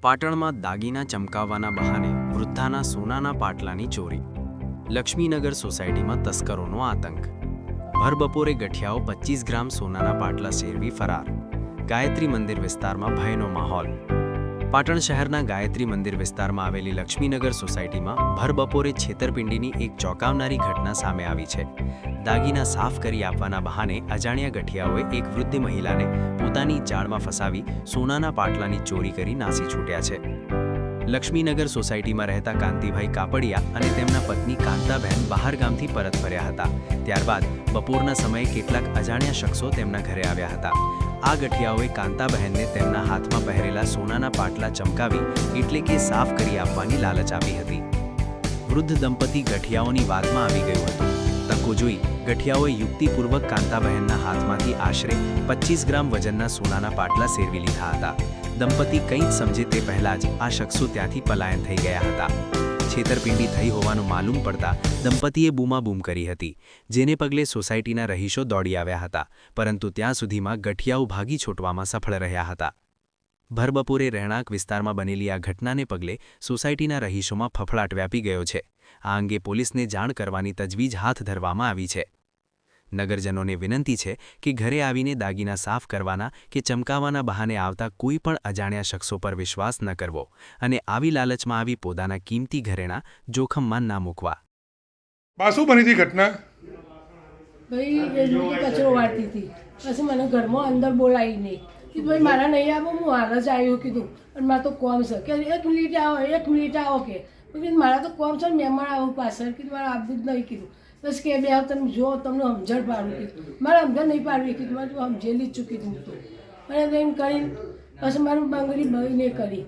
પાટણમાં દાગીના ચમકાવવાના બહાને વૃદ્ધાના સોનાના પાટલાની ચોરી. લક્ષ્મીનગર સોસાયટીમાં તસ્કરોનો આતંક. ભરબપોરે ગઠિયાઓ 25 ગ્રામ સોનાના પાટલા શેરવી ફરાર. ગાયત્રી મંદિર વિસ્તારમાં ભયનો માહોલ. પાટણ શહેરના ગાયત્રી મંદિર વિસ્તારમાં આવેલી લક્ષ્મીનગર સોસાયટીમાં ભરબપોરે છેતરપિંડીની એક ચોંકાવનારી ઘટના સામે આવી છે. દાગીના સાફ કરી આપવાના બહાને અજાણ્યા ગઠિયાઓએ એક વૃદ્ધ મહિલાને પોતાની જાળમાં ફસાવી સોનાના પાટલાની ચોરી કરી નાસી છૂટ્યા છે. લક્ષ્મીનગર સોસાયટીમાં રહેતા કાંતિભાઈ કાપડિયા અને તેમના પત્ની કાંતાબહેન બહારગામથી પરત ફર્યા હતા. ત્યારબાદ બપોરના સમયે કેટલાક અજાણ્યા શખ્સો તેમના ઘરે આવ્યા હતા. આ ગઠિયાઓએ કાંતાબહેનને તેમના હાથમાં પહેરેલા સોનાના પાટલા ચમકાવી એટલે કે સાફ કરી આપવાની લાલચ આપી હતી. વૃદ્ધ દંપતી ગઠિયાઓની વાતમાં આવી ગયું હતું. તકો જોઈ ગઠિયાઓએ યુક્તિપૂર્વક કાંતાબહેનના હાથમાંથી આશરે 25 ગ્રામ વજનના સોનાના પાટલા સેરવી લીધા હતા. દંપતી કંઈ જ સમજે તે પહેલાં જ આ શખ્સો ત્યાંથી પલાયન થઈ ગયા હતા. છેતરપિંડી થઈ હોવાનું માલુમ પડતા દંપતીએ બૂમાબૂમ કરી હતી, જેને પગલે સોસાયટીના રહીશો દોડી આવ્યા હતા, પરંતુ ત્યાં સુધીમાં ગઠિયાઓ ભાગી છૂટવામાં સફળ રહ્યા હતા. ભરબપોરે રહેણાંક વિસ્તારમાં બનેલી આ ઘટનાને પગલે સોસાયટીના રહીશોમાં ફફડાટ વ્યાપી ગયો છે. આ અંગે પોલીસને જાણ કરવાની તજવીજ હાથ ધરવામાં આવી છે. નગરજનોને વિનંતી છે કે ઘરે આવીને દાગીના સાફ કરવાના કે ચમકાવવાના બહાને આવતા કોઈ પણ અજાણ્યા શખ્સો પર વિશ્વાસ ન કરવો અને આવી લાલચમાં આવી પોતાના કિંમતી ઘરેણાં જોખમમાં ના મૂકવા. શું બની હતી ઘટના? ભાઈ કચરો વાળતી હતી, પછી મને ઘરમાં અંદર બોલાવી નહીં કે ભાઈ મારા નહીં આવો, હું હાલ જ આવ્યું કીધું. અને મારે તો કોમ છે કે 1 મિનિટ આવો 1 મિનિટ આવો કે મારા તો કોમ છે, મહેમાન આવું પાછળ કીધું મારે આપવું જ નહીં કીધું. બસ કે બે તમે જો તમને સમજણ પાડું કીધું, મારે સમજણ નહીં પાડવી કીધું, મારે તું સમજેલી જ ચૂકી હતું તું. અને એમ કરીને પછી મારું બંગડી બહીને કરી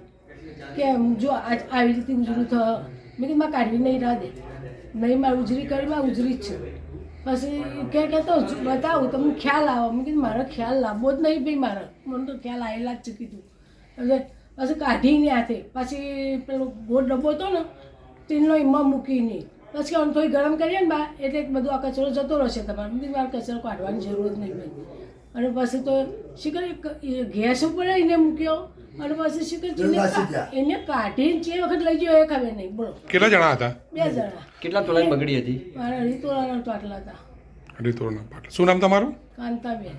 કે જો આજ આવી રીતે ઉજળું થયો. મેં કીધું મારે કાઢવી નહીં રાહ દે નહીં, મારે ઉજળી કરી મારે ઉજળી જ છે. પછી કે તો બતાવું તમને ખ્યાલ આવો. મેં કીધું મારો ખ્યાલ લાવવો જ નહીં ભાઈ, મારે મને તો ખ્યાલ આવેલા જ છે કીધું. એટલે પછી કાઢીને હાથે પછી પેલો ગોળ ડબ્બો હતો ને તેનો એમાં મૂકીને પછી આમ થોડી ગરમ કરીએ ને બા એટલે બધું આ કચરો જતો રહેશે તમારે. બીજી વાર કચરો કાઢવાની જરૂર જ નહીં ભાઈ. અને પછી તો શીખર ગેસ ઉપર એને મૂક્યો અને પછી શીખર એને કાઢીને જે વખત લઈ ગયો એ ખબર નહીં. બોલો કેટલા જણા હતા? 2 જણા. કેટલા તોલાની બગડી હતી? મારા 2.5 તોલાના પાટલા હતા. 2.5 તોલાના પાટલા. શું નામ તમારું? કાંતાબેન.